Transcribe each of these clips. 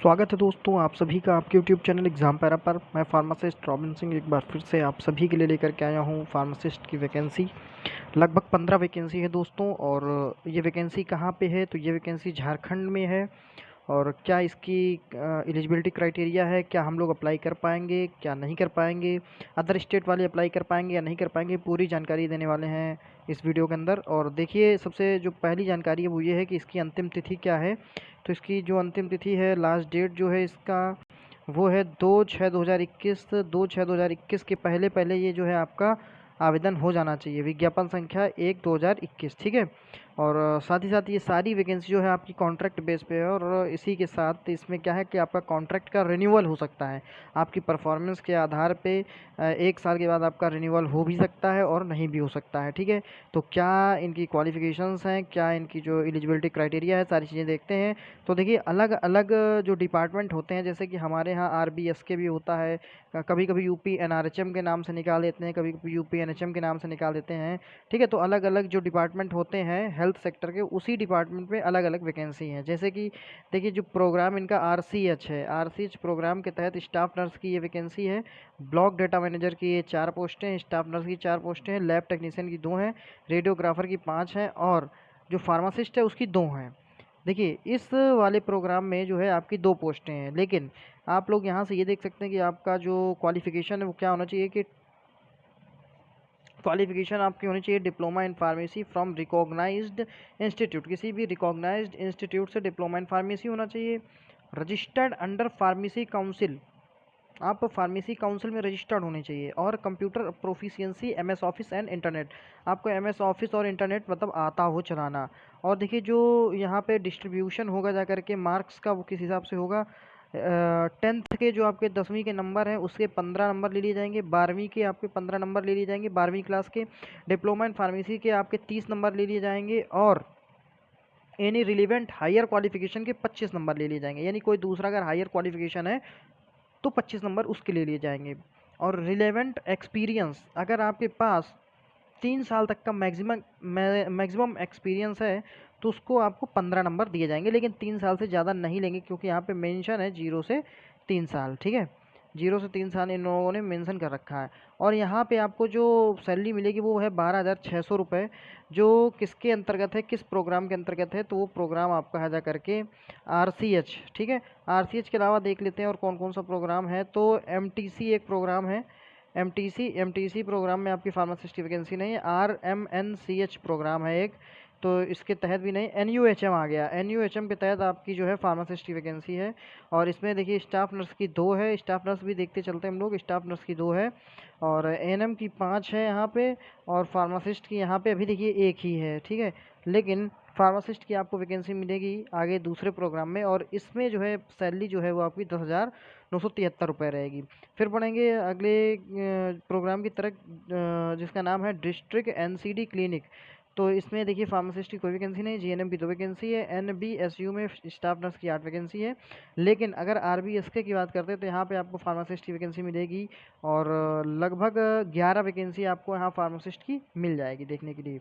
स्वागत है दोस्तों आप सभी का आपके यूट्यूब चैनल एग्ज़ाम पैरा पर। मैं फार्मासिस्ट रॉबिन सिंह एक बार फिर से आप सभी के लिए लेकर के आया हूँ फार्मासिस्ट की वैकेंसी। लगभग 15 वैकेंसी है दोस्तों। और ये वैकेंसी कहाँ पे है? तो ये वैकेंसी झारखंड में है। और क्या इसकी एलिजिबिलिटी क्राइटेरिया है, क्या हम लोग अप्लाई कर पाएंगे, क्या नहीं कर पाएंगे, अदर स्टेट वाले अप्लाई कर पाएंगे या नहीं कर पाएंगे, पूरी जानकारी देने वाले हैं इस वीडियो के अंदर। और देखिए, सबसे जो पहली जानकारी है वो ये है कि इसकी अंतिम तिथि क्या है। तो इसकी जो अंतिम तिथि है, लास्ट डेट जो है इसका, वो है 2/6/2021। 2/6/2021 के पहले पहले ये जो है आपका आवेदन हो जाना चाहिए। विज्ञापन संख्या 1/2021, ठीक है। और साथ ही साथ ये सारी वैकेंसी जो है आपकी कॉन्ट्रैक्ट बेस पे है। और इसी के साथ इसमें क्या है कि आपका कॉन्ट्रैक्ट का रिन्यूअल हो सकता है आपकी परफॉर्मेंस के आधार पे। 1 साल के बाद आपका रिन्यूअल हो भी सकता है और नहीं भी हो सकता है, ठीक है। तो क्या इनकी क्वालिफ़िकेशंस हैं, क्या इनकी जो एलिजिबिलिटी क्राइटेरिया है, सारी चीज़ें देखते हैं। तो देखिए, अलग अलग जो डिपार्टमेंट होते हैं, जैसे कि हमारे यहाँ RBSK भी होता है, कभी कभी यूपी NRHM के नाम से निकाल देते हैं, कभी कभी यूपी NHM के नाम से निकाल देते हैं, ठीक है। तो अलग अलग जो डिपार्टमेंट होते हैं हेल्थ सेक्टर के, उसी डिपार्टमेंट में अलग अलग वैकेंसी हैं। जैसे कि देखिए, जो प्रोग्राम इनका RCH है, RCH प्रोग्राम के तहत स्टाफ नर्स की ये वैकेंसी है। ब्लॉक डेटा मैनेजर की ये 4 पोस्टें हैं, स्टाफ नर्स की 4 पोस्टें हैं, लैब टेक्नीशियन की 2 हैं, रेडियोग्राफर की 5 हैं, और जो फार्मासिस्ट है उसकी 2 हैं। देखिए, इस वाले प्रोग्राम में जो है आपकी 2 पोस्टें हैं। लेकिन आप लोग यहाँ से ये देख सकते हैं कि आपका जो क्वालिफ़िकेशन है वो क्या होना चाहिए कि क्वालिफिकेशन आपकी होनी चाहिए diploma in pharmacy from recognized institute. किसी भी रिकॉग्नाइज्ड इंस्टीट्यूट से डिप्लोमा इन फार्मेसी होना चाहिए। रजिस्टर्ड अंडर फार्मेसी काउंसिल, आप फार्मेसी काउंसिल में रजिस्टर्ड होने चाहिए। और computer proficiency MS office and internet, आपको MS ऑफिस और इंटरनेट मतलब आता हो चलाना। और देखिए, जो यहाँ पे डिस्ट्रीब्यूशन होगा जा करके मार्क्स का, वो किस हिसाब से होगा। 10th के जो आपके 10वीं के नंबर हैं उसके 15 नंबर ले लिए जाएंगे, 12वीं के आपके 15 नंबर ले लिए जाएंगे, 12वीं क्लास के। डिप्लोमा इन फार्मेसी के आपके 30 नंबर ले लिए जाएंगे। और एनी रिलीवेंट हायर क्वालिफिकेशन के 25 नंबर ले लिए जाएंगे। यानी कोई दूसरा अगर हायर क्वालिफिकेशन है तो 25 नंबर उसके ले लिए जाएंगे। और रिलेवेंट एक्सपीरियंस, अगर आपके पास 3 साल तक का मैक्सिमम एक्सपीरियंस है तो उसको आपको 15 नंबर दिए जाएंगे। लेकिन 3 साल से ज़्यादा नहीं लेंगे, क्योंकि यहाँ पे मेंशन है 0 से 3 साल, ठीक है। 0 से 3 साल इन लोगों ने मेंशन कर रखा है। और यहाँ पे आपको जो सैलरी मिलेगी वो है 12,600 रुपये। जो किसके अंतर्गत है, किस प्रोग्राम के अंतर्गत है, तो वो प्रोग्राम आपका है जा करके RCH, ठीक है। RCH के अलावा देख लेते हैं और कौन कौन सा प्रोग्राम है। तो MTC एक प्रोग्राम है। MTC प्रोग्राम में आपकी फार्मासिस्ट की वैकेंसी नहीं है। RMNCH प्रोग्राम है एक, तो इसके तहत भी नहीं। NUHM आ गया, NUHM के तहत आपकी जो है फार्मासिस्ट की वैकेंसी है। और इसमें देखिए, स्टाफ नर्स की 2 है, स्टाफ नर्स भी देखते चलते हैं हम लोग। स्टाफ नर्स की 2 है, और ANM की 5 है यहाँ पे। और फार्मासिस्ट की यहाँ पे अभी देखिए 1 ही है, ठीक है। लेकिन फार्मासिस्ट की आपको वैकेंसी मिलेगी आगे दूसरे प्रोग्राम में, और इसमें जो है सैलरी जो है वो आपकी 10,973 रुपये रहेगी। फिर बढ़ेंगे अगले प्रोग्राम की तरफ, जिसका नाम है डिस्ट्रिक्ट NCD क्लिनिक। तो इसमें देखिए, फार्मासिस्ट की कोई वैकेंसी नहीं, GNM की 2 वैकेंसी है, NBSU में स्टाफ नर्स की 8 वैकेंसी है। लेकिन अगर RBSK की बात करते हैं तो यहाँ पे आपको फार्मासिस्ट की वैकेंसी मिलेगी। और लगभग 11 वैकेंसी आपको यहाँ फार्मासिस्ट की मिल जाएगी देखने के लिए।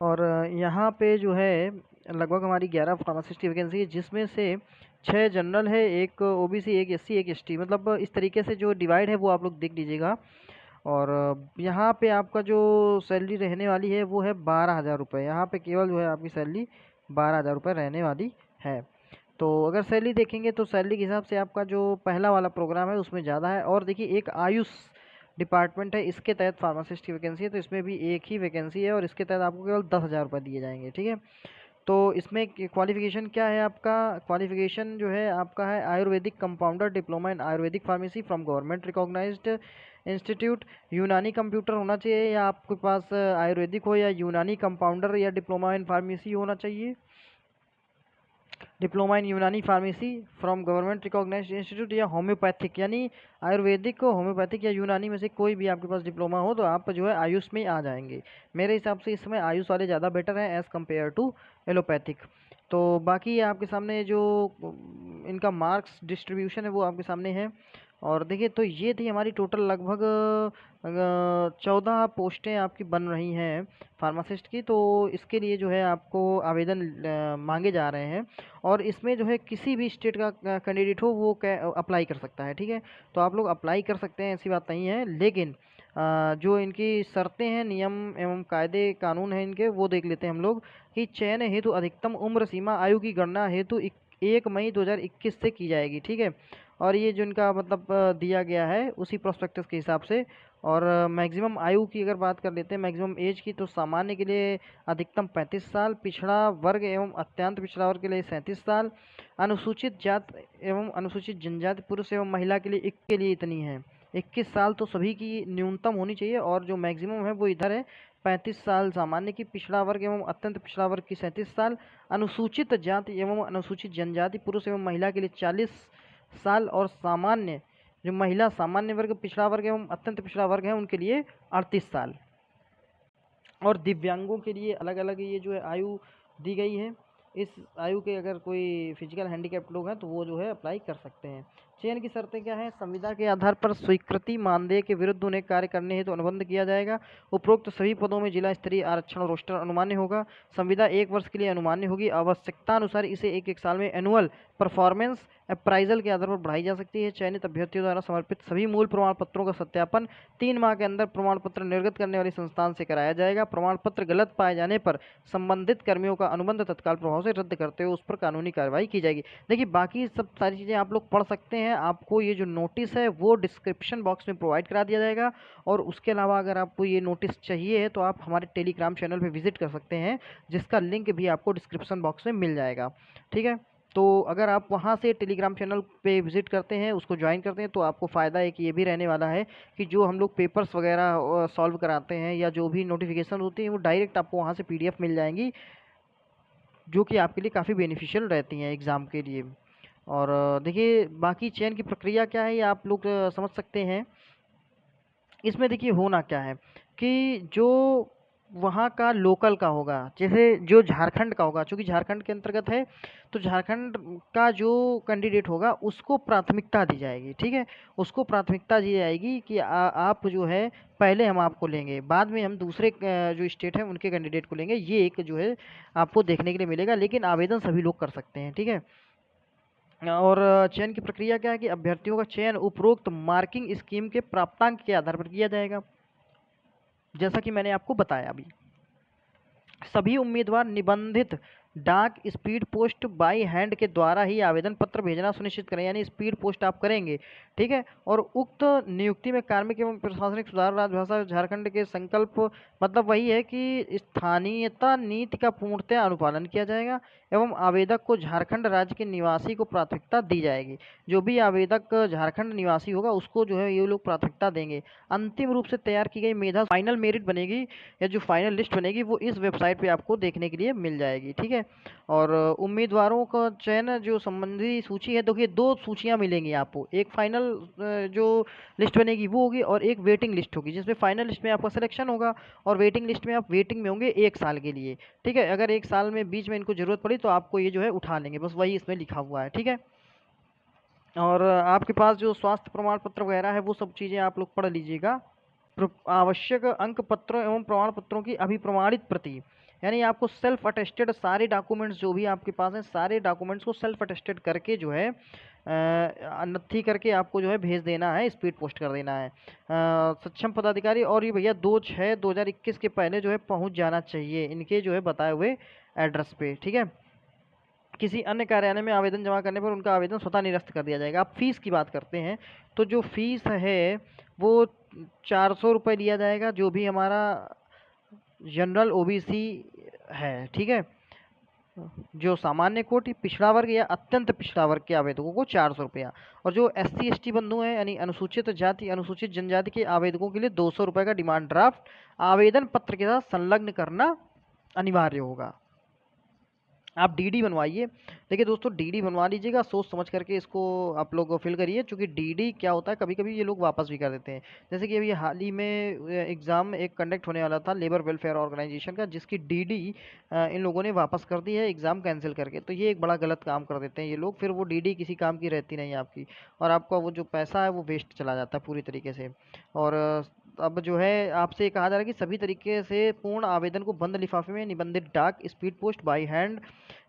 और यहाँ पे जो है लगभग हमारी 11 फार्मासिस्ट की वैकेंसी है, जिसमें से 6 जनरल है, एक OBC, एक SC, एक ST। मतलब इस तरीके से जो डिवाइड है वो आप लोग देख लीजिएगा। और यहाँ पे आपका जो सैलरी रहने वाली है वो है 12,000 रुपये। यहाँ पे केवल जो है आपकी सैलरी 12,000 रुपये रहने वाली है। तो अगर सैलरी देखेंगे तो सैलरी के हिसाब से आपका जो पहला वाला प्रोग्राम है उसमें ज़्यादा है। और देखिए, एक आयुष डिपार्टमेंट है, इसके तहत फार्मासिस्ट की वैकेंसी है, तो इसमें भी एक ही वैकेंसी है, और इसके तहत आपको केवल 10,000 रुपये दिए जाएंगे, ठीक है। तो इसमें क्वालिफिकेशन क्या है आपका? क्वालिफिकेशन जो है आपका है Ayurvedic compounder, diploma in Ayurvedic pharmacy from government recognised institute. Unani computer होना चाहिए, या आपके पास आयुर्वेदिक हो या यूनानी कंपाउंडर या डिप्लोमा इन फार्मेसी होना चाहिए। Diploma in Unani pharmacy from government recognised institute, या होम्योपैथिक, यानी आयुर्वेदिक को होम्योपैथिक या यूनानी में से कोई भी आपके पास डिप्लोमा हो तो आप जो है आयुष में आ जाएंगे। मेरे हिसाब से इस समय आयुष वाले ज़्यादा बेटर हैं एज़ कम्पेयर टू एलोपैथिक। तो बाकी आपके सामने जो इनका मार्क्स डिस्ट्रीब्यूशन है वो आपके सामने है। और देखिए तो ये थी हमारी टोटल लगभग 14 पोस्टें आपकी बन रही हैं फार्मासिस्ट की। तो इसके लिए जो है आपको आवेदन मांगे जा रहे हैं, और इसमें जो है किसी भी स्टेट का कैंडिडेट हो वो अप्लाई कर सकता है, ठीक है। तो आप लोग अप्लाई कर सकते हैं, ऐसी बात नहीं है, लेकिन जो इनकी शर्तें हैं, नियम एवं कायदे कानून हैं इनके, वो देख लेते हैं हम लोग। कि चयन हेतु अधिकतम उम्र सीमा आयु की गणना हेतु 1 मई 2021 से की जाएगी, ठीक है। और ये जो इनका मतलब दिया गया है उसी प्रोस्पेक्टस के हिसाब से। और मैक्सिमम आयु की अगर बात कर लेते हैं, मैक्सिमम एज की, तो सामान्य के लिए अधिकतम 35 साल, पिछड़ा वर्ग एवं अत्यंत पिछड़ा वर्ग के लिए 37 साल, अनुसूचित जात एवं अनुसूचित जनजाति पुरुष एवं महिला के लिए के लिए इतनी है 21 साल तो सभी की न्यूनतम होनी चाहिए, और जो मैक्सिमम है वो इधर है 35 साल सामान्य की, पिछड़ा वर्ग एवं अत्यंत पिछड़ा वर्ग की 37 साल, अनुसूचित जाति एवं अनुसूचित जनजाति पुरुष एवं महिला के लिए 40 साल, और सामान्य जो महिला सामान्य वर्ग, पिछड़ा वर्ग एवं अत्यंत पिछड़ा वर्ग है उनके लिए 38 साल। और दिव्यांगों के लिए अलग अलग ये जो है आयु दी गई है। इस आयु के अगर कोई फिजिकल हैंडीकैप्ड लोग हैं तो वो जो है अप्लाई कर सकते हैं। चयन की शर्तें क्या है? संविदा के आधार पर स्वीकृति मानदेय के विरुद्ध उन्हें कार्य करने हेतु अनुबंध किया जाएगा। उपरोक्त सभी पदों में जिला स्तरीय आरक्षण रोस्टर अनुमान्य होगा। संविदा 1 वर्ष के लिए अनुमान्य होगी। आवश्यकता अनुसार इसे 1-1 साल में एनुअल परफॉर्मेंस अप्राइजल के आधार पर बढ़ाई जा सकती है। चयनित अभ्यर्थियों द्वारा समर्पित सभी मूल प्रमाण पत्रों का सत्यापन 3 माह के अंदर प्रमाण पत्र निर्गत करने वाली संस्थान से कराया जाएगा। प्रमाण पत्र गलत पाए जाने पर संबंधित कर्मियों का अनुबंध तत्काल प्रभाव से रद्द करते हुए उस पर कानूनी कार्रवाई की जाएगी। देखिए बाकी सब सारी चीज़ें आप लोग पढ़ सकते हैं। आपको ये जो नोटिस है वो डिस्क्रिप्शन बॉक्स में प्रोवाइड करा दिया जाएगा, और उसके अलावा अगर आपको ये नोटिस चाहिए है तो आप हमारे टेलीग्राम चैनल पर विजिट कर सकते हैं, जिसका लिंक भी आपको डिस्क्रिप्शन बॉक्स में मिल जाएगा, ठीक है। तो अगर आप वहाँ से टेलीग्राम चैनल पे विज़िट करते हैं, उसको ज्वाइन करते हैं, तो आपको फ़ायदा एक ये भी रहने वाला है कि जो हम लोग पेपर्स वगैरह सॉल्व कराते हैं या जो भी नोटिफिकेशन होती है वो डायरेक्ट आपको वहाँ से PDF मिल जाएंगी, जो कि आपके लिए काफ़ी बेनिफिशियल रहती हैं एग्ज़ाम के लिए। और देखिए बाकी चयन की प्रक्रिया क्या है ये आप लोग समझ सकते हैं। इसमें देखिए होना क्या है कि जो वहाँ का लोकल का होगा, जैसे जो झारखंड का होगा, चूँकि झारखंड के अंतर्गत है, तो झारखंड का जो कैंडिडेट होगा उसको प्राथमिकता दी जाएगी, ठीक है। उसको प्राथमिकता दी जाएगी कि आप जो है पहले हम आपको लेंगे, बाद में हम दूसरे जो स्टेट हैं उनके कैंडिडेट को लेंगे। ये एक जो है आपको देखने के लिए मिलेगा, लेकिन आवेदन सभी लोग कर सकते हैं, ठीक है। और चयन की प्रक्रिया क्या है कि अभ्यर्थियों का चयन उपरोक्त मार्किंग स्कीम के प्राप्तांक के आधार पर किया जाएगा, जैसा कि मैंने आपको बताया अभी। सभी उम्मीदवार निबंधित डाक स्पीड पोस्ट बाई हैंड के द्वारा ही आवेदन पत्र भेजना सुनिश्चित करें, यानी स्पीड पोस्ट आप करेंगे, ठीक है। और उक्त नियुक्ति में कार्मिक एवं प्रशासनिक सुधार राजभाषा झारखंड के संकल्प मतलब वही है कि स्थानीयता नीति का पूर्णतः अनुपालन किया जाएगा, एवं आवेदक को झारखंड राज्य के निवासी को प्राथमिकता दी जाएगी। जो भी आवेदक झारखंड निवासी होगा उसको जो है ये लोग प्राथमिकता देंगे। अंतिम रूप से तैयार की गई मेधा फाइनल मेरिट बनेगी, या जो फाइनल लिस्ट बनेगी वो इस वेबसाइट पे आपको देखने के लिए मिल जाएगी, ठीक है। और उम्मीदवारों का चयन जो संबंधी सूची है, देखिए 2 सूचियां मिलेंगी आपको। एक फाइनल जो लिस्ट बनेगी वो होगी, और एक वेटिंग लिस्ट होगी, जिसमें फाइनल लिस्ट में आपका सिलेक्शन होगा और वेटिंग लिस्ट में आप वेटिंग में होंगे 1 साल के लिए, ठीक है। अगर 1 साल में बीच में इनको ज़रूरत पड़ी तो आपको ये जो है उठा लेंगे, बस वही इसमें लिखा हुआ है, ठीक है। और आपके पास जो स्वास्थ्य प्रमाण पत्र वगैरह है वो सब चीज़ें आप लोग पढ़ लीजिएगा। आवश्यक अंक पत्रों एवं प्रमाण पत्रों की अभिप्रमाणित प्रति, यानी आपको सेल्फ अटेस्टेड सारे डॉक्यूमेंट्स जो भी आपके पास हैं सारे डॉक्यूमेंट्स को सेल्फ अटेस्टेड करके जो है नत्थी करके आपको जो है भेज देना है, स्पीड पोस्ट कर देना है। सक्षम पदाधिकारी, और ये भैया 2/6/2021 के पहले जो है पहुंच जाना चाहिए इनके जो है बताए हुए एड्रेस पे, ठीक है। किसी अन्य कार्यालय में आवेदन जमा करने पर उनका आवेदन स्वतः निरस्त कर दिया जाएगा। आप फीस की बात करते हैं तो जो फीस है वो 400 रुपये लिया जाएगा, जो भी हमारा जनरल OBC है, ठीक है। जो सामान्य कोटि, पिछड़ा वर्ग या अत्यंत पिछड़ा वर्ग के आवेदकों को 400 रुपया, और जो SC ST बंधु हैं यानी अनुसूचित जाति अनुसूचित जनजाति के आवेदकों के लिए 200 रुपये का डिमांड ड्राफ्ट आवेदन पत्र के साथ संलग्न करना अनिवार्य होगा। आप डीडी बनवाइए। देखिए दोस्तों, डीडी बनवा लीजिएगा, सोच समझ करके इसको आप लोग फिल करिए, क्योंकि डीडी क्या होता है, कभी कभी ये लोग वापस भी कर देते हैं। जैसे कि अभी हाल ही में एग्ज़ाम एक कंडक्ट होने वाला था लेबर वेलफेयर ऑर्गेनाइजेशन का, जिसकी डीडी इन लोगों ने वापस कर दी है एग्ज़ाम कैंसिल करके। तो ये एक बड़ा गलत काम कर देते हैं ये लोग, फिर वो डीडी किसी काम की रहती नहीं है आपकी, और आपका वो जो पैसा है वो वेस्ट चला जाता है पूरी तरीके से। और अब जो है आपसे ये कहा जा रहा है कि सभी तरीके से पूर्ण आवेदन को बंद लिफाफे में निबंधित डाक स्पीड पोस्ट बाई हैंड,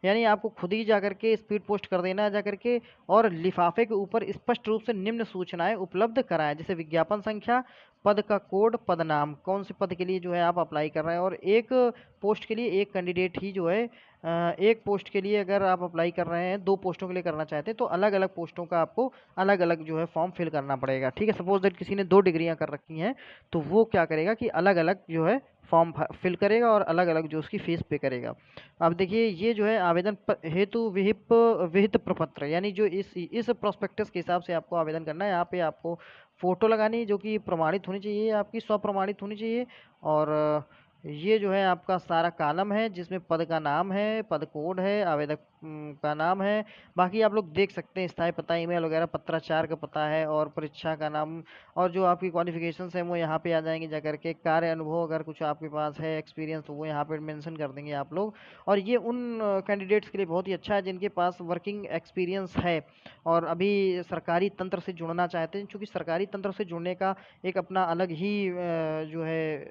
यानी आपको खुद ही जा करके स्पीड पोस्ट कर देना है जा करके, और लिफाफे के ऊपर स्पष्ट रूप से निम्न सूचनाएं उपलब्ध कराएं, जैसे विज्ञापन संख्या, पद का कोड, पद नाम, कौन से पद के लिए जो है आप अप्लाई कर रहे हैं। और एक पोस्ट के लिए एक कैंडिडेट ही जो है एक पोस्ट के लिए अगर आप अप्लाई कर रहे हैं, 2 पोस्टों के लिए करना चाहते हैं, तो अलग अलग पोस्टों का आपको अलग अलग जो है फॉर्म फिल करना पड़ेगा। ठीक है, सपोज दैट किसी ने 2 डिग्रियां कर रखी हैं, तो वो क्या करेगा कि अलग अलग जो है फॉर्म फिल करेगा और अलग अलग जो उसकी फीस पे करेगा। अब देखिए, ये जो है आवेदन हेतु विहित प्रपत्र, यानी जो इस प्रोस्पेक्टस के हिसाब से आपको आवेदन करना है, यहाँ पे आपको फोटो लगानी है जो कि प्रमाणित होनी चाहिए, आपकी स्वप्रमाणित होनी चाहिए। और ये जो है आपका सारा कॉलम है, जिसमें पद का नाम है, पद कोड है, आवेदक का नाम है। बाकी आप लोग देख सकते हैं, स्थायी पता, ईमेल वगैरह, पत्राचार का पता है, और परीक्षा का नाम, और जो आपकी क्वालिफिकेशंस हैं वो यहाँ पे आ जाएंगे जाकर के। कार्य अनुभव अगर कुछ आपके पास है, एक्सपीरियंस, तो वो यहाँ पे मेंशन कर देंगे आप लोग। और ये उन कैंडिडेट्स के लिए बहुत ही अच्छा है जिनके पास वर्किंग एक्सपीरियंस है और अभी सरकारी तंत्र से जुड़ना चाहते हैं, क्योंकि सरकारी तंत्र से जुड़ने का एक अपना अलग ही जो है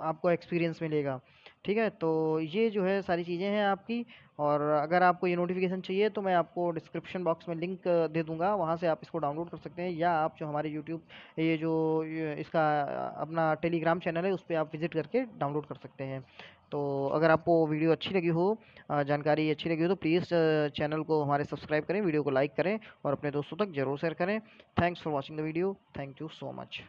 आपको एक्सपीरियंस मिलेगा। ठीक है, तो ये जो है सारी चीज़ें हैं आपकी। और अगर आपको ये नोटिफिकेशन चाहिए तो मैं आपको डिस्क्रिप्शन बॉक्स में लिंक दे दूंगा, वहाँ से आप इसको डाउनलोड कर सकते हैं, या आप जो हमारे यूट्यूब ये जो इसका अपना टेलीग्राम चैनल है उस पर आप विज़िट करके डाउनलोड कर सकते हैं। तो अगर आपको वीडियो अच्छी लगी हो, जानकारी अच्छी लगी हो, तो प्लीज़ चैनल को हमारे सब्सक्राइब करें, वीडियो को लाइक करें और अपने दोस्तों तक ज़रूर शेयर करें। Thanks for watching the video. Thank you so much.